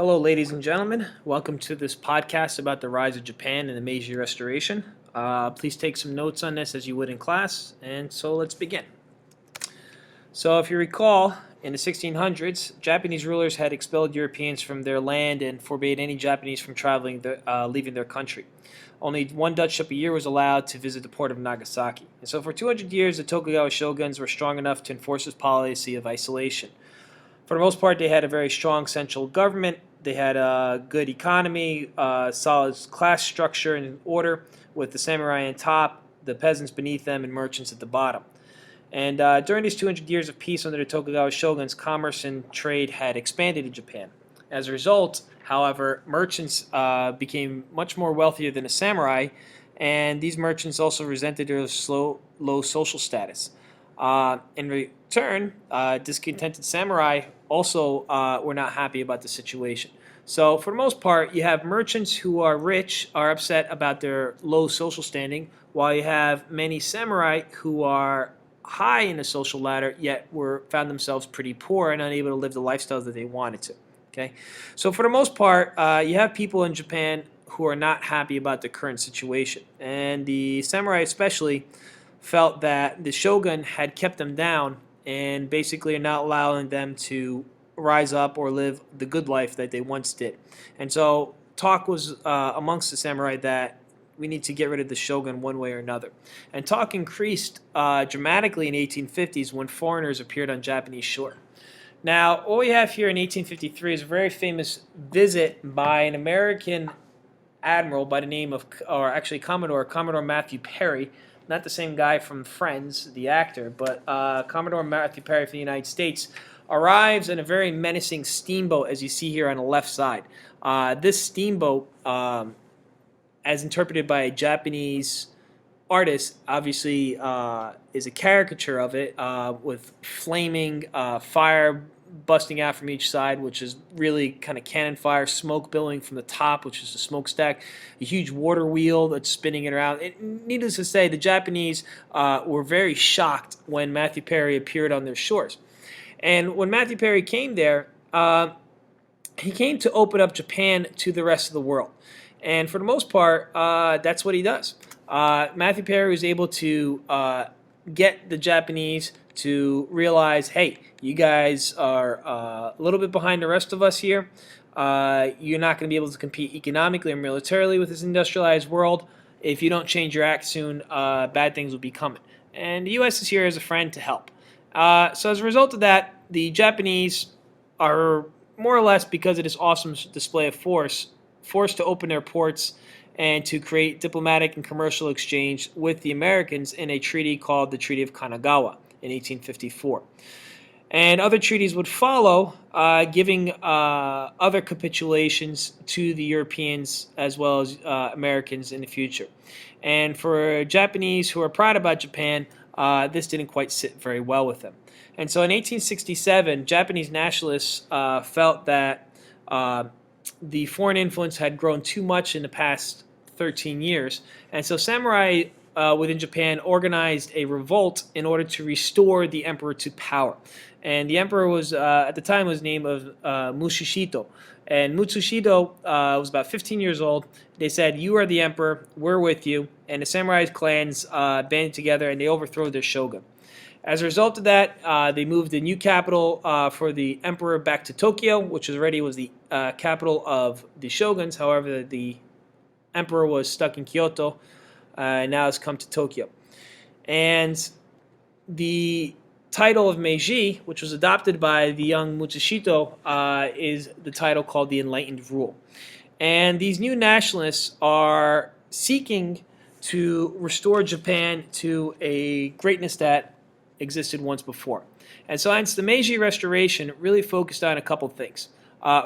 Hello, ladies and gentlemen. Welcome to this podcast about the rise of Japan and the Meiji Restoration. Please take some notes on this as you would in class, and so let's begin. So if you recall, in the 1600s, Japanese rulers had expelled Europeans from their land and forbade any Japanese from leaving their country. Only one Dutch ship a year was allowed to visit the port of Nagasaki. And so for 200 years, the Tokugawa shoguns were strong enough to enforce this policy of isolation. For the most part, they had a very strong central government. They had a good economy, solid class structure and order, with the samurai on top, the peasants beneath them, and merchants at the bottom. And during these 200 years of peace under the Tokugawa shoguns, commerce and trade had expanded in Japan. As a result, however, merchants became much more wealthier than the samurai, and these merchants also resented their low social status. In return, discontented samurai also were not happy about the situation. So for the most part, you have merchants who are rich are upset about their low social standing, while you have many samurai who are high in the social ladder, yet found themselves pretty poor and unable to live the lifestyles that they wanted to. Okay, so for the most part, you have people in Japan who are not happy about the current situation, and the samurai especially felt that the shogun had kept them down and basically are not allowing them to rise up or live the good life that they once did. And so talk was amongst the samurai that we need to get rid of the shogun one way or another. And talk increased dramatically in the 1850s when foreigners appeared on Japanese shore. Now, what we have here in 1853 is a very famous visit by an American admiral by the name of, or actually Commodore Matthew Perry. Not the same guy from Friends, the actor, but Commodore Matthew Perry from the United States arrives in a very menacing steamboat, as you see here on the left side. This steamboat, as interpreted by a Japanese artist, obviously is a caricature of it with flaming fire busting out from each side, which is really kind of cannon fire, smoke billowing from the top, which is the smokestack, a huge water wheel that's spinning it around. Needless to say, the Japanese were very shocked when Matthew Perry appeared on their shores. And when Matthew Perry came there, he came to open up Japan to the rest of the world. And for the most part, that's what he does. Matthew Perry was able to get the Japanese to realize, hey, you guys are a little bit behind the rest of us here. You're not going to be able to compete economically or militarily with this industrialized world. If you don't change your act soon, bad things will be coming. And the U.S. is here as a friend to help. So as a result of that, the Japanese are more or less, because of this awesome display of force, forced to open their ports and to create diplomatic and commercial exchange with the Americans in a treaty called the Treaty of Kanagawa in 1854. And other treaties would follow, giving other capitulations to the Europeans as well as Americans in the future. And for Japanese who are proud about Japan, this didn't quite sit very well with them. And so in 1867, Japanese nationalists felt that the foreign influence had grown too much in the past 13 years. And so samurai within Japan organized a revolt in order to restore the emperor to power. And the emperor was, at the time, was named Musashito. And Musashito was about 15 years old. They said, you are the emperor, we're with you. And the samurai clans banded together and they overthrew their shogun. As a result of that, they moved the new capital for the emperor back to Tokyo, which already was the capital of the shoguns. However, the emperor was stuck in Kyoto, and now has come to Tokyo. And the title of Meiji, which was adopted by the young Musashito, is the title called the Enlightened Rule. And these new nationalists are seeking to restore Japan to a greatness that existed once before. And so hence the Meiji Restoration really focused on a couple things.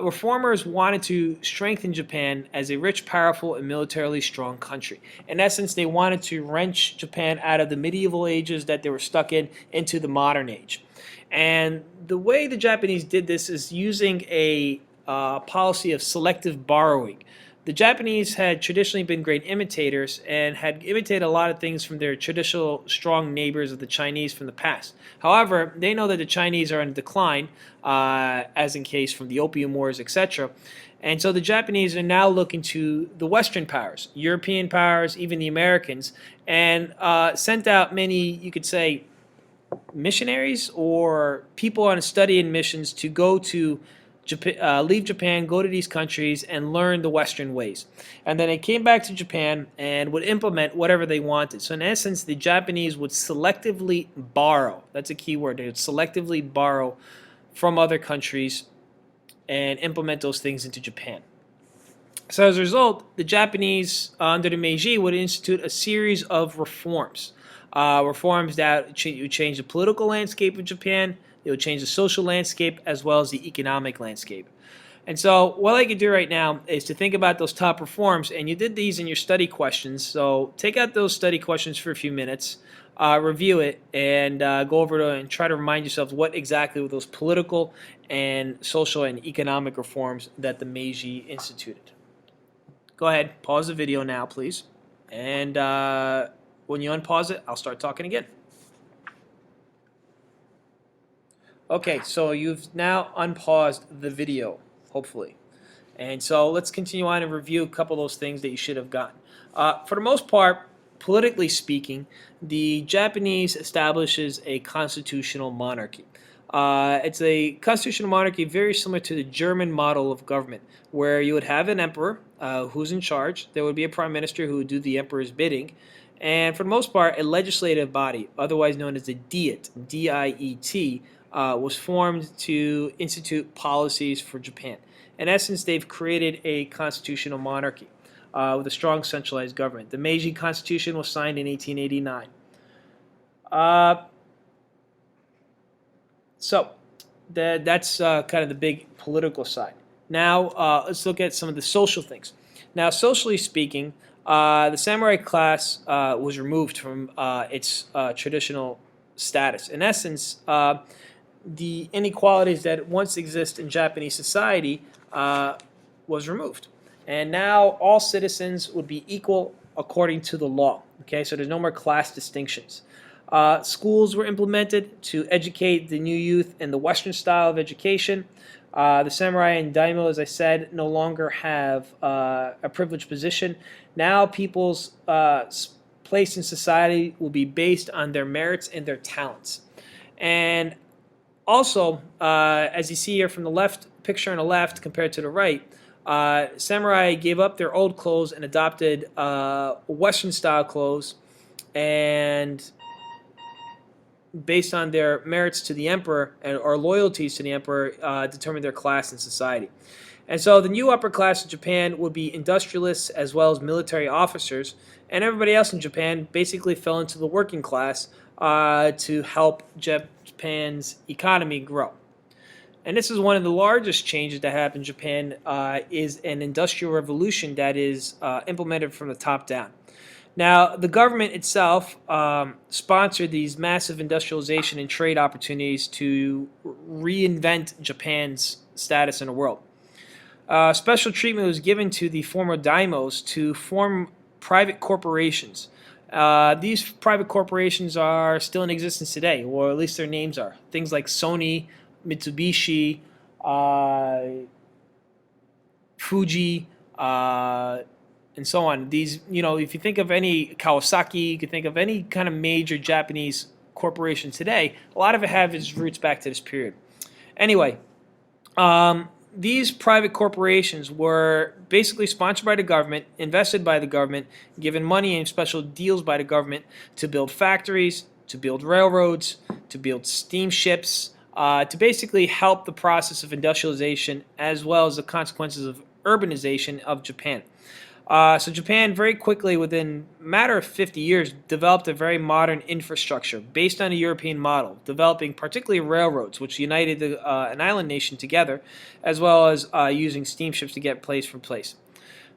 Reformers wanted to strengthen Japan as a rich, powerful, and militarily strong country. In essence, they wanted to wrench Japan out of the medieval ages that they were stuck in into the modern age. And the way the Japanese did this is using a policy of selective borrowing. The Japanese had traditionally been great imitators and had imitated a lot of things from their traditional strong neighbors of the Chinese from the past. However, they know that the Chinese are in decline, as in case from the Opium Wars, etc. And so the Japanese are now looking to the Western powers, European powers, even the Americans, and sent out many, you could say, missionaries or people on studying missions to go to Japan, leave Japan, go to these countries, and learn the Western ways. And then they came back to Japan and would implement whatever they wanted. So in essence, the Japanese would selectively borrow. That's a key word. They would selectively borrow from other countries and implement those things into Japan. So as a result, the Japanese, under the Meiji, would institute a series of reforms. Reforms that would change the political landscape of Japan. It would change the social landscape as well as the economic landscape. And so what I could do right now is to think about those top reforms, and you did these in your study questions. So take out those study questions for a few minutes, review it, and go over to and try to remind yourselves what exactly were those political and social and economic reforms that the Meiji instituted. Go ahead, pause the video now, please. And when you unpause it, I'll start talking again. Okay, so you've now unpaused the video, hopefully. And so let's continue on and review a couple of those things that you should have gotten. For the most part, politically speaking, the Japanese establishes a constitutional monarchy. It's a constitutional monarchy very similar to the German model of government, where you would have an emperor who's in charge. There would be a prime minister who would do the emperor's bidding. And for the most part, a legislative body, otherwise known as the Diet, D-I-E-T, was formed to institute policies for Japan. In essence, they've created a constitutional monarchy with a strong centralized government. The Meiji Constitution was signed in 1889. So that's kind of the big political side. Now let's look at some of the social things. Now, socially speaking, the samurai class was removed from its traditional status. In essence, the inequalities that once exist in Japanese society was removed. And now all citizens would be equal according to the law. Okay, so there's no more class distinctions. Schools were implemented to educate the new youth in the Western style of education. The samurai and daimyo, as I said, no longer have a privileged position. Now people's place in society will be based on their merits and their talents. And also, as you see here from the left picture on the left compared to the right, samurai gave up their old clothes and adopted Western style clothes, and based on their merits to the emperor or loyalties to the emperor, determined their class in society. And so the new upper class of Japan would be industrialists as well as military officers, and everybody else in Japan basically fell into the working class to help Japan's economy grow. And this is one of the largest changes that happened in Japan, is an industrial revolution that is implemented from the top down. Now, the government itself sponsored these massive industrialization and trade opportunities to reinvent Japan's status in the world. Special treatment was given to the former daimyos to form private corporations. These private corporations are still in existence today, or at least their names are. Things like Sony, Mitsubishi, Fuji, and so on. These, if you think of any Kawasaki, you could think of any kind of major Japanese corporation today, a lot of it have its roots back to this period. Anyway, these private corporations were basically sponsored by the government, invested by the government, given money and special deals by the government to build factories, to build railroads, to build steamships, to basically help the process of industrialization as well as the consequences of urbanization of Japan. So Japan very quickly, within a matter of 50 years, developed a very modern infrastructure based on a European model, developing particularly railroads, which united an island nation together, as well as using steamships to get place from place.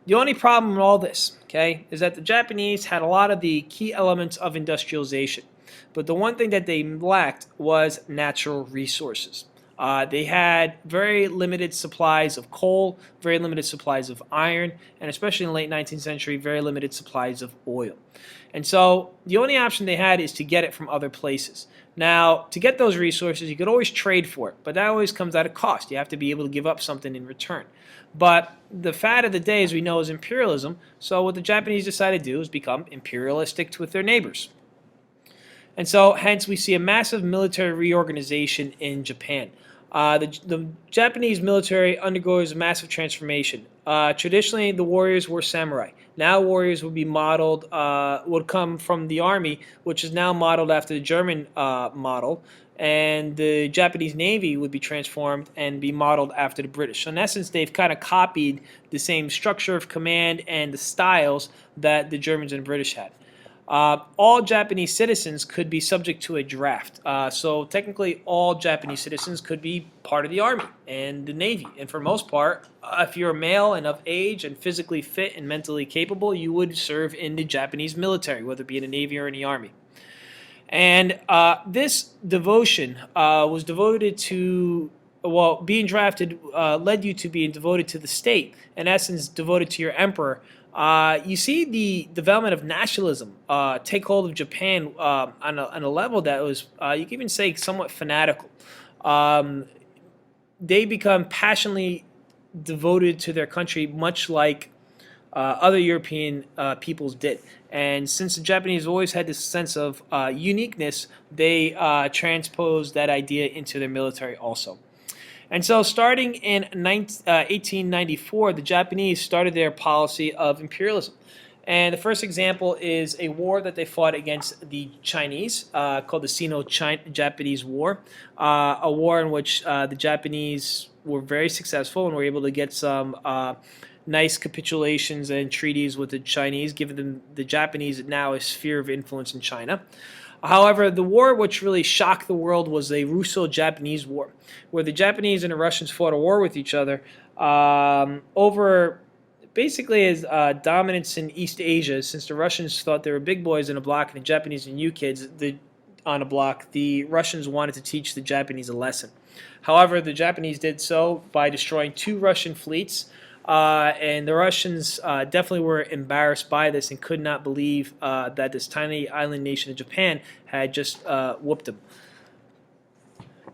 The only problem in all this, okay, is that the Japanese had a lot of the key elements of industrialization, but the one thing that they lacked was natural resources. They had very limited supplies of coal, very limited supplies of iron, and especially in the late 19th century, very limited supplies of oil. And so the only option they had is to get it from other places. Now, to get those resources, you could always trade for it, but that always comes at a cost. You have to be able to give up something in return. But the fad of the day, as we know, is imperialism. So what the Japanese decided to do is become imperialistic with their neighbors. And so, hence, we see a massive military reorganization in Japan. The Japanese military undergoes a massive transformation. Traditionally, the warriors were samurai. Now, warriors would be modeled, would come from the army, which is now modeled after the German model, and the Japanese Navy would be transformed and be modeled after the British. So, in essence, they've kind of copied the same structure of command and the styles that the Germans and British had. All Japanese citizens could be subject to a draft. So technically, all Japanese citizens could be part of the army and the navy. And for most part, if you're a male and of age and physically fit and mentally capable, you would serve in the Japanese military, whether it be in the navy or in the army. And this devotion was devoted to, well, being drafted led you to being devoted to the state, in essence, devoted to your emperor. You see the development of nationalism take hold of Japan on a level that was, you can even say, somewhat fanatical. They become passionately devoted to their country, much like other European peoples did. And since the Japanese always had this sense of uniqueness, they transposed that idea into their military also. And so starting in 1894, the Japanese started their policy of imperialism. And the first example is a war that they fought against the Chinese, called the Sino-Japanese War, a war in which the Japanese were very successful and were able to get some nice capitulations and treaties with the Chinese, giving them the Japanese now a sphere of influence in China. However, the war which really shocked the world was a Russo-Japanese war, where the Japanese and the Russians fought a war with each other over basically as dominance in East Asia. Since the Russians thought they were big boys in a block and the Japanese and new kids on a block, the Russians wanted to teach the Japanese a lesson. However, the Japanese did so by destroying 2 Russian fleets. And the Russians definitely were embarrassed by this and could not believe that this tiny island nation of Japan had just whooped them.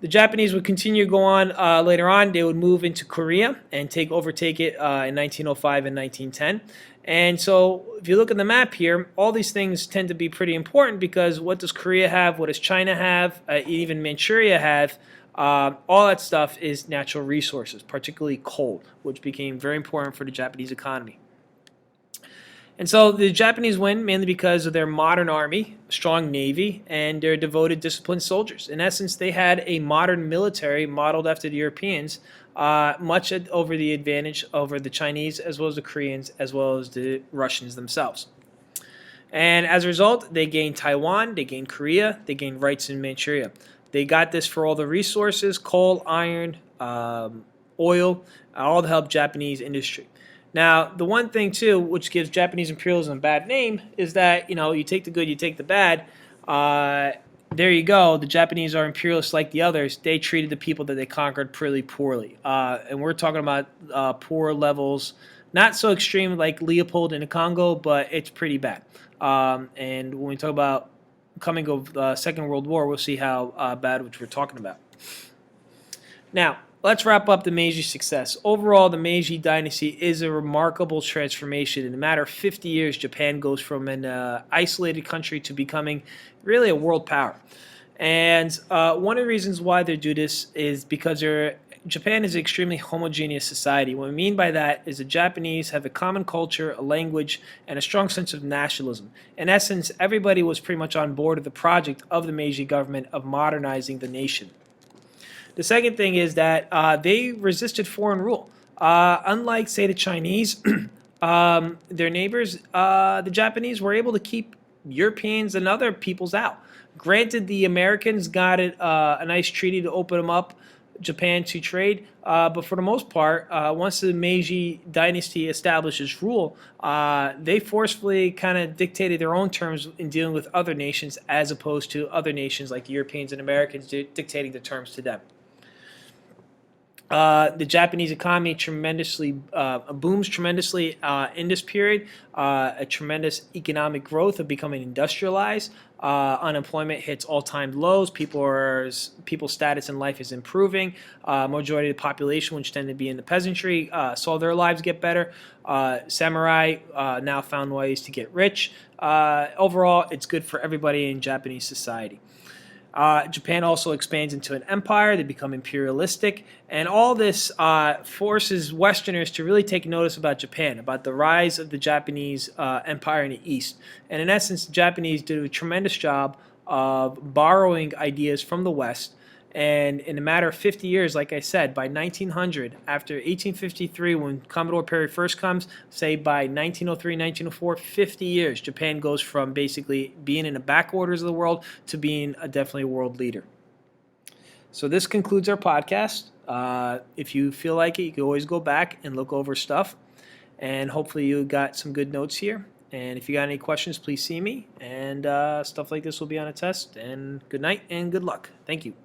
The Japanese would continue to go on later on. They would move into Korea and overtake it in 1905 and 1910. And so if you look at the map here, all these things tend to be pretty important because what does Korea have? What does China have? Even Manchuria have? All that stuff is natural resources, particularly coal, which became very important for the Japanese economy. And so the Japanese win mainly because of their modern army, strong navy, and their devoted, disciplined soldiers. In essence, they had a modern military modeled after the Europeans, much over the advantage over the Chinese, as well as the Koreans, as well as the Russians themselves. And as a result, they gained Taiwan, they gained Korea, they gained rights in Manchuria. They got this for all the resources, coal, iron, oil, all to help Japanese industry. Now, the one thing, too, which gives Japanese imperialism a bad name is that, you take the good, you take the bad. There you go. The Japanese are imperialists like the others. They treated the people that they conquered pretty poorly. And we're talking about poor levels, not so extreme like Leopold in the Congo, but it's pretty bad. And when we talk about coming of the Second World War, we'll see how bad which we're talking about. Now, let's wrap up the Meiji success. Overall, the Meiji dynasty is a remarkable transformation. In a matter of 50 years, Japan goes from an isolated country to becoming really a world power. And one of the reasons why they do this is because Japan is an extremely homogeneous society. What we mean by that is the Japanese have a common culture, a language, and a strong sense of nationalism. In essence, everybody was pretty much on board with the project of the Meiji government of modernizing the nation. The second thing is that they resisted foreign rule. Unlike, say, the Chinese, their neighbors, the Japanese were able to keep Europeans and other peoples out. Granted, the Americans got a nice treaty to open them up, Japan, to trade, but for the most part, once the Meiji dynasty establishes rule, they forcefully kind of dictated their own terms in dealing with other nations as opposed to other nations like Europeans and Americans dictating the terms to them. The Japanese economy booms tremendously in this period. A tremendous economic growth of becoming industrialized. Unemployment hits all-time lows. People's status in life is improving. Majority of the population, which tend to be in the peasantry, saw their lives get better. Samurai now found ways to get rich. Overall, it's good for everybody in Japanese society. Japan also expands into an empire. They become imperialistic. And all this forces Westerners to really take notice about Japan, about the rise of the Japanese empire in the East. And in essence, the Japanese did a tremendous job of borrowing ideas from the West. And in a matter of 50 years, like I said, by 1900, after 1853, when Commodore Perry first comes, say by 1903, 1904, 50 years, Japan goes from basically being in the backwaters of the world to being definitely a world leader. So this concludes our podcast. If you feel like it, you can always go back and look over stuff. And hopefully you got some good notes here. And if you got any questions, please see me. And stuff like this will be on a test. And good night and good luck. Thank you.